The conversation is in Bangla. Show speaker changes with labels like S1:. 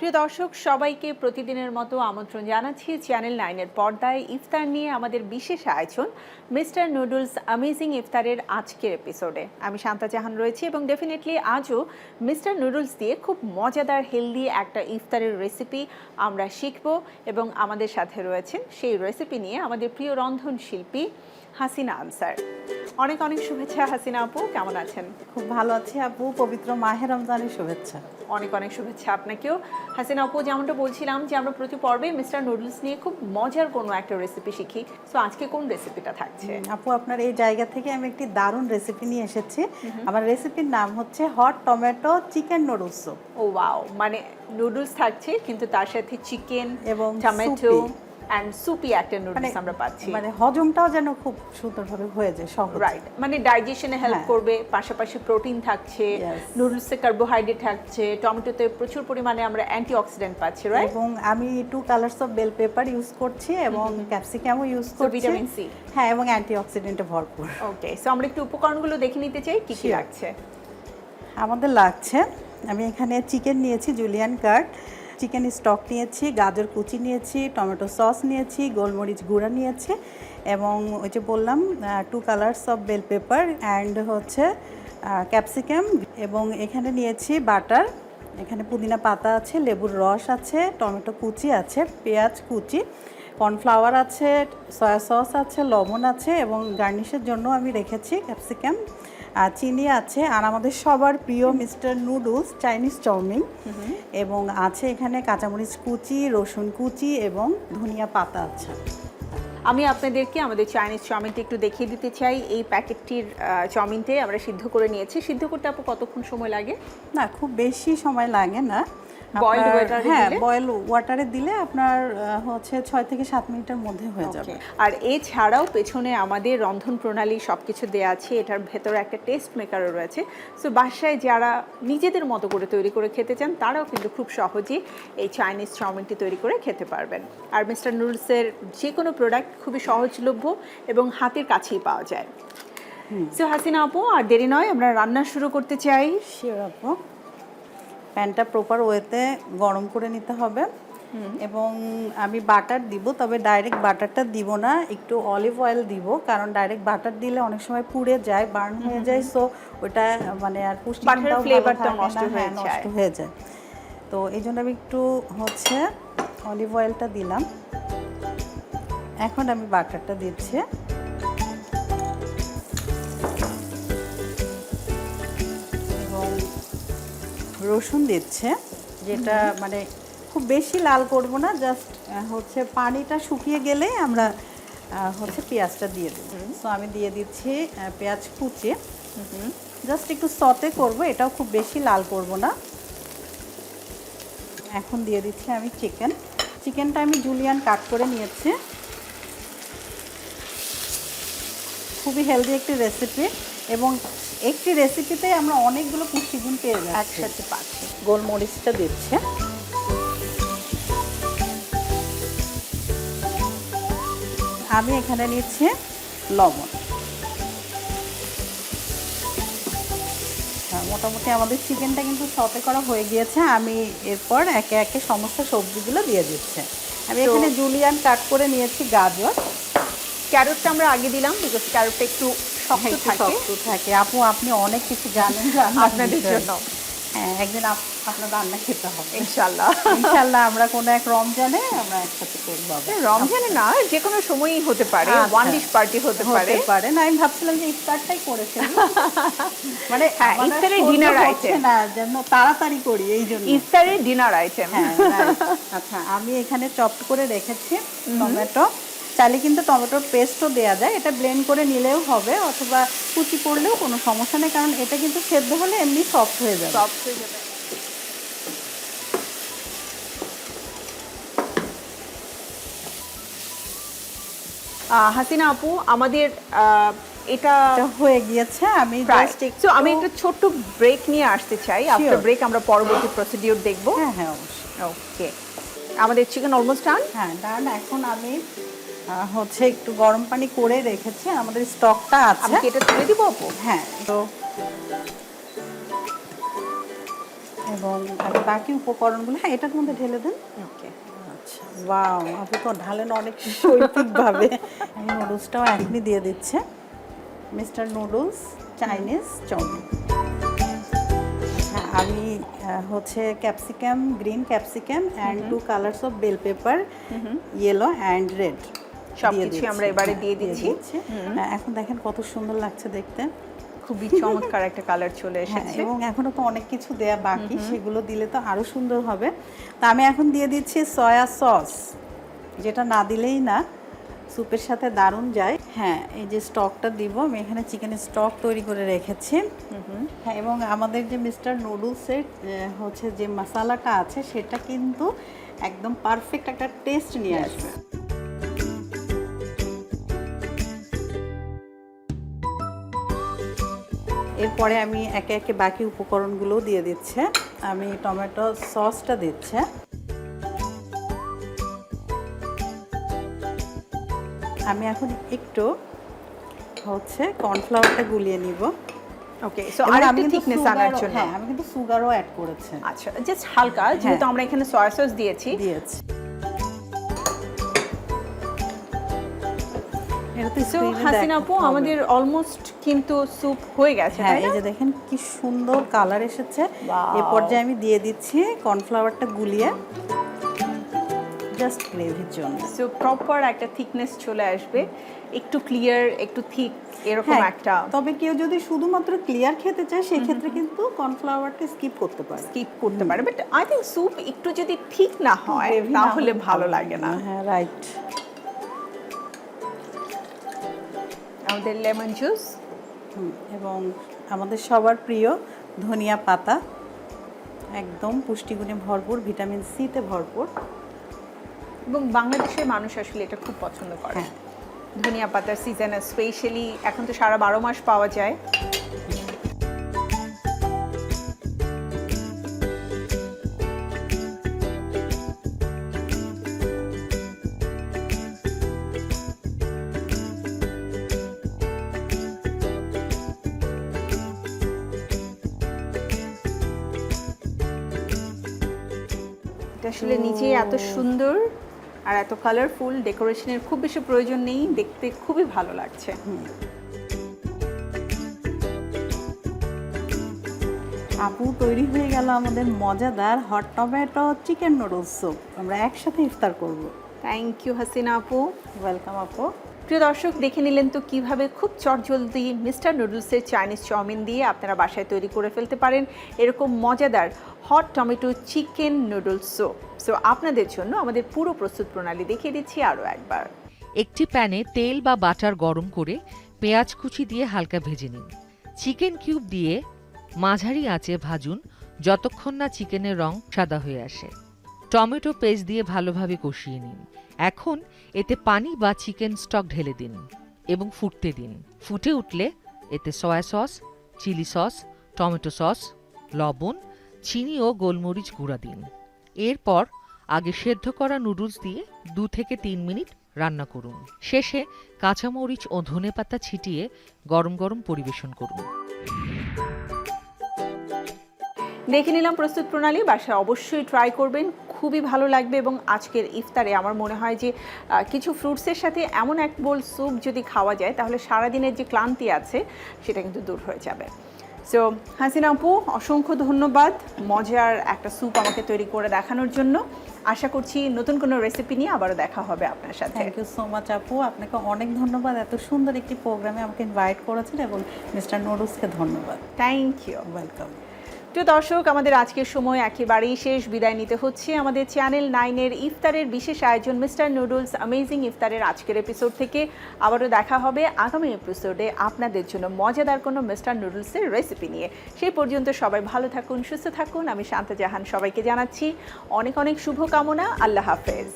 S1: সুপ্রিয় দর্শক সবাইকে প্রতিদিনের মতো আমন্ত্রণ জানাচ্ছি চ্যানেল 9-এর পর্দায় ইফতার নিয়ে আমাদের বিশেষ আয়োজন মিস্টার নুডলস অ্যামেজিং ইফতারের আজকের এপিসোডে। আমি শান্তা জাহান রয়েছি এবং ডেফিনেটলি আজও মিস্টার নুডলস দিয়ে খুব মজাদার হেলদি একটা ইফতারের রেসিপি আমরা শিখব এবং আমাদের সাথে রয়েছেন সেই রেসিপি নিয়ে আমাদের প্রিয় রন্ধনশিল্পী হাসিনা আনসার। অনেক অনেক শুভেচ্ছা হাসিনা আপু, কেমন আছেন?
S2: খুব ভালো আছি আপু, পবিত্র মাহে রমজানের শুভেচ্ছা।
S1: অনেক অনেক শুভেচ্ছা আপনাকেও। হাসিনা আপু, যেমনটা বলছিলাম যে আমরা প্রতি পর্বে মিস্টার নুডলস নিয়ে খুব মজার কোনো একটা রেসিপি শিখি, সো আজকে কোন রেসিপিটা থাকছে?
S2: আপু, আপনার এই জায়গা থেকে আমি একটি দারুণ রেসিপি নিয়ে এসেছি। আমার রেসিপির নাম হচ্ছে হট টমেটো চিকেন নুডলস।
S1: ও ওয়াও, মানে নুডলস থাকছে কিন্তু তার সাথে চিকেন
S2: এবং
S1: টমেটো এন্ড সুপি একটা নুডলস আমরা পাচ্ছি।
S2: মানে হজমটাও যেন খুব সুন্দরভাবে হয়ে যায়, সহজ।
S1: রাইট, মানে ডাইজেশনে হেল্প করবে, পাশাপাশি প্রোটিন থাকছে, নুডলসে কার্বোহাইড্রেট থাকছে, টমেটোতে প্রচুর পরিমাণে আমরা অ্যান্টিঅক্সিডেন্ট পাচ্ছি, রাইট?
S2: এবং আমি 2 colours of bell pepper use করছি এবং ক্যাপসিকামও ইউজ করছি,
S1: ভিটামিন সি।
S2: হ্যাঁ, এবং অ্যান্টিঅক্সিডেন্টে ভরপুর।
S1: ওকে, সো আমরা একটু উপকরণগুলো দেখে নিতে চাই কি কি লাগছে।
S2: আমাদের লাগছে, আমি এখানে চিকেন নিয়েছি জুলিয়ান কাট, চিকেন স্টক নিয়েছি, গাজর কুচি নিয়েছি, টমেটো সস নিয়েছি, গোলমরিচ গুঁড়া নিয়েছি এবং ওই যে বললাম 2 colours of bell pepper and হচ্ছে ক্যাপসিকাম, এবং এখানে নিয়েছি বাটার, এখানে পুদিনা পাতা আছে, লেবুর রস আছে, টমেটো কুচি আছে, পেঁয়াজ কুচি, কর্নফ্লাওয়ার আছে, সয়া সস আছে, লবণ আছে এবং গার্নিশের জন্য আমি রেখেছি ক্যাপসিকাম, চিনি আছে, আর আমাদের সবার প্রিয় মিস্টার নুডলস চাইনিজ চাউমিন, এবং আছে এখানে কাঁচামরিচ কুচি, রসুন কুচি এবং ধনিয়া পাতা আছে।
S1: আমি আপনাদেরকে আমাদের চাইনিজ চাউমিনটা একটু দেখিয়ে দিতে চাই। এই প্যাকেটটির চাউমিনতে আমরা সিদ্ধ করে নিয়েছি। সিদ্ধ করতে আপু কতক্ষণ সময় লাগে?
S2: না, খুব বেশি সময় লাগে না।
S1: বয়েলড ওয়াটারে দিলে?
S2: হ্যাঁ, বয়েল ওয়াটারে দিলে আপনার হচ্ছে 6 থেকে 7 মিনিটের মধ্যে হয়ে যাবে।
S1: আর এছাড়াও পেছনে আমাদের রন্ধন প্রণালী সবকিছু দেওয়া আছে, এটার ভেতরে একটা টেস্ট মেকারও রয়েছে। সো বাসায় যারা নিজেদের মতো করে তৈরি করে খেতে চান তারাও কিন্তু খুব সহজেই এই চাইনিজ চাউমিনটি তৈরি করে খেতে পারবেন। আর মিস্টার নুডলসের যে কোনো প্রোডাক্ট খুবই সহজলভ্য এবং হাতের কাছেই পাওয়া যায়। সো হাসিনা আপু, আর দেরি নয়, আমরা রান্না শুরু করতে চাই।
S2: শিওর আপু, প্যানটা প্রপার ওয়েতে গরম করে নিতে হবে এবং আমি বাটার দিব, তবে ডাইরেক্ট বাটারটা দিব না, একটু অলিভ অয়েল দিব, কারণ ডাইরেক্ট বাটার দিলে অনেক সময় পুড়ে যায়, বার্ন হয়ে যায়, সো ওটা মানে আর পুষ্টিগুণটাও
S1: ফ্লেভারটা নষ্ট
S2: হয়ে যায়। তো এই জন্য আমি একটু হচ্ছে অলিভ অয়েলটা দিলাম। এখন আমি বাটারটা দিচ্ছি এবং রসুন দিচ্ছে, যেটা মানে খুব বেশি লাল করব না, জাস্ট হচ্ছে পানিটা শুকিয়ে গেলে আমরা হচ্ছে পেঁয়াজটা দিয়ে দেব। সো আমি দিয়ে দিচ্ছি পেঁয়াজ কুচি, জাস্ট একটু সতে করব, এটাও খুব বেশি লাল করব না। এখন দিয়ে দিচ্ছি আমি চিকেনটা আমি জুলিয়ান কাট করে নিয়েছি। খুবই হেলদি একটি রেসিপি এবং একটি রেসিপিতে আমরা অনেকগুলো পুষ্টিগুণ পেয়ে যাচ্ছি,
S1: একসাথে পাচ্ছি।
S2: গোলমরিচটা দিচ্ছে, আমি এখানে নিচ্ছি লবণ। মোটামুটি আমাদের চিকেনটা কিন্তু সতে করা হয়ে গিয়েছে। আমি এরপর একে একে সমস্ত সবজিগুলো দিয়ে দিচ্ছি। আমি এখানে জুলিয়ান কাট করে নিয়েছি গাজর,
S1: ক্যারটটা আমরা আগে দিলাম বিকজ ক্যারটটা একটু শক্ত
S2: থাকে। আপু, আপনি অনেক কিছু জানেন
S1: আপনাদের জন্য।
S2: হ্যাঁ, একদিন আপনার রান্না খেতে হবে
S1: ইনশাআল্লাহ।
S2: ইনশাআল্লাহ আমরা কোনো এক রমজানে আমরা একসাথে করবো।
S1: রমজানে না, যে কোনো সময়ই হতে পারে, ওয়ান ডিশ পার্টি হতে পারে।
S2: না, আমি ভাবছিলাম যে ইফতারটাই করেছেন, মানে
S1: ইফতারের ডিনার আইটেম
S2: না, যেন তাড়াতাড়ি করি, এই জন্য
S1: ইফতারের ডিনার আইটেম।
S2: আচ্ছা, আমি এখানে চপড করে রেখেছি টমেটো, চাইলে কিন্তু টমেটোর পেস্টও দেওয়া যায়, এটা ব্লেন্ড করে নিলেও হবে, অথবা কুচি করলেও কোনো সমস্যা নেই, কারণ এটা কিন্তু সেদ্ধ হলে এমনি সফট হয়ে যাবে।
S1: হাসিনা আপু, আমাদের এটা
S2: হয়ে গিয়েছে। আমি
S1: একটা ছোট্ট ব্রেক নিয়ে আসতে চাই। আফটার ব্রেক আমরা পরবর্তী প্রসিডিউর দেখব।
S2: হ্যাঁ, অবশ্যই।
S1: ওকে, আমাদের চিকেন অলমোস্ট ডান।
S2: হ্যাঁ, ডান। এখন আমি হচ্ছে একটু গরম পানি করে রেখেছি, আমাদের স্টকটা আছে,
S1: আমি এটা তুলে দিব আপু।
S2: হ্যাঁ, তো এবং আমি বাকি উপকরণগুলো এটার মধ্যে ঢেলে দেন।
S1: ওকে,
S2: আচ্ছা, ওয়াও, আপনি তো ঢালেন অনেক শৈল্পিকভাবে। আমি নুডলসটাও এখনই দিয়ে দিচ্ছে। Mister noodles Chinese chow mein. আচ্ছা, আমি হচ্ছে capsicum, green capsicum and 2 colours of bell pepper, yellow and red
S1: সবকিছু আমরা এবারে দিয়ে দিচ্ছি।
S2: এখন দেখেন কত সুন্দর লাগছে দেখতে,
S1: খুবই চমৎকার একটা কালার চলে এসেছে।
S2: এবং এখনো তো অনেক কিছু দেয়া বাকি, সেগুলো দিলে তো আরো সুন্দর হবে। তা আমি এখন দিয়ে দিচ্ছি সয়া সস, যেটা না দিলেই না, স্যুপের সাথে দারুণ যায়। হ্যাঁ, এই যে স্টকটা দিব, আমি এখানে চিকেনের স্টক তৈরি করে রেখেছি। হ্যাঁ, এবং আমাদের যে মিস্টার নুডলসের হচ্ছে যে মশলাটা আছে সেটা কিন্তু একদম পারফেক্ট একটা টেস্ট নিয়ে আসবে। এরপরে আমি একে একে বাকি উপকরণগুলোও দিয়ে দিচ্ছে। আমি টমেটো সসটা দিচ্ছে। আমি এখন একটু হচ্ছে কর্নফ্লাওয়ারটা গুলিয়ে নিব।
S1: ওকে, সো আরেকটু থিকনেস আনার জন্য।
S2: হ্যাঁ, আমি কিন্তু সুগারও অ্যাড করেছি।
S1: আচ্ছা, জাস্ট হালকা, যেহেতু আমরা এখানে সয়া সস দিয়েছি। সো হাসিনা আপু, আমাদের অলমোস্ট কিন্তু স্যুপ হয়ে গেছে,
S2: হ্যাঁ,
S1: তাই
S2: এই
S1: না?
S2: যে দেখেন কি সুন্দর কালার এসেছে। এই পর্যায়ে আমি দিয়ে দিচ্ছি কর্নফ্লাওয়ারটা গুলিয়ে, জাস্ট গ্রেভির জন্য।
S1: সো প্রপার একটা থিকনেস চলে আসবে, একটু ক্লিয়ার, একটু থিক, এরকম একটা।
S2: তবে কেউ যদি শুধুমাত্র ক্লিয়ার খেতে চায় সেই ক্ষেত্রে কিন্তু কর্নফ্লাওয়ারটা স্কিপ করতে পারে।
S1: স্কিপ করতে পারে, বাট আই থিঙ্ক স্যুপ একটু যদি ঠিক না হয় তাহলে ভালো লাগে না।
S2: হ্যাঁ, রাইট।
S1: আমাদের লেমন জুস
S2: এবং আমাদের সবার প্রিয় ধনিয়া পাতা, একদম পুষ্টিগুণে ভরপুর, ভিটামিন সিতে ভরপুর,
S1: এবং বাংলাদেশের মানুষ আসলে এটা খুব পছন্দ করে। ধনিয়া পাতার সিজন স্পেশালি এখন তো সারা 12 মাস পাওয়া যায়। এটা আসলে নিচে এত সুন্দর আর এত কালারফুল, ডেকোরেশনের খুব বেশি প্রয়োজন নেই, দেখতে খুবই ভালো লাগছে।
S2: আপু, তৈরি হয়ে গেল আমাদের মজাদার hot tomato chicken noodles soup. আমরা একসাথে ইফতার করব।
S1: থ্যাংক ইউ হাসিনা আপু।
S2: ওয়েলকাম আপু।
S1: প্রিয় দর্শক, দেখে নিলেন তো কিভাবে খুব চটজলদি মিস্টার নুডলসের চাইনিজ চাউমিন দিয়ে আপনারা বাসায় তৈরি করে ফেলতে পারেন এরকম মজাদার hot tomato chicken noodles soup. So আপনাদের জন্য আমাদের পুরো প্রস্তুত প্রণালী দেখিয়ে দিচ্ছি আরও একবার।
S3: একটি প্যানে তেল বা বাটার গরম করে পেঁয়াজ কুচি দিয়ে হালকা ভেজে নিন। চিকেন কিউব দিয়ে মাঝারি আঁচে ভাজুন যতক্ষণ না চিকেনের রং সাদা হয়ে আসে। টমেটো পেস্ট দিয়ে ভালোভাবে কষিয়ে নিন। এখন এতে পানি বা চিকেন স্টক ঢেলে দিন এবং ফুটতে দিন। ফুটে উঠলে এতে soya sauce, chilli sauce, tomato sauce, লবণ, চিনি ও গোলমরিচ গুঁড়া দিন। এরপর আগে সেদ্ধ করা নুডলস দিয়ে 2 থেকে 3 মিনিট রান্না করুন। শেষে কাঁচামরিচ ও ধনেপাতা ছিটিয়ে গরম গরম পরিবেশন করুন।
S1: দেখে নিলাম প্রস্তুত প্রণালী, বাসায় অবশ্যই ট্রাই করবেন, খুবই ভালো লাগবে। এবং আজকের ইফতারে আমার মনে হয় যে কিছু ফ্রুটসের সাথে এমন এক বোল স্যুপ যদি খাওয়া যায় তাহলে সারাদিনের যে ক্লান্তি আছে সেটা কিন্তু দূর হয়ে যাবে। সো হাসিনা আপু, অসংখ্য ধন্যবাদ মজার একটা স্যুপ আমাকে তৈরি করে দেখানোর জন্য। আশা করছি নতুন কোনো রেসিপি নিয়ে আবারও দেখা হবে আপনার সাথে।
S2: থ্যাংক ইউ সো মাচ আপু, আপনাকে অনেক ধন্যবাদ এত সুন্দর একটি প্রোগ্রামে আমাকে ইনভাইট করেছেন, এবং মিস্টার নুডলসকে ধন্যবাদ।
S1: Thank you.
S2: ওয়েলকাম।
S1: প্রিয় দর্শক, আমাদের আজকের সময় একেবারেই শেষ, বিদায় নিতে হচ্ছে আমাদের চ্যানেল 9-এর ইফতারের বিশেষ আয়োজন মিস্টার নুডলস অ্যামেজিং ইফতারের আজকের এপিসোড থেকে। আবারও দেখা হবে আগামী এপিসোডে আপনাদের জন্য মজাদার কোনো মিস্টার নুডলসের রেসিপি নিয়ে। সেই পর্যন্ত সবাই ভালো থাকুন, সুস্থ থাকুন। আমি শান্তা জাহান সবাইকে জানাচ্ছি অনেক অনেক শুভকামনা। আল্লাহ হাফেজ।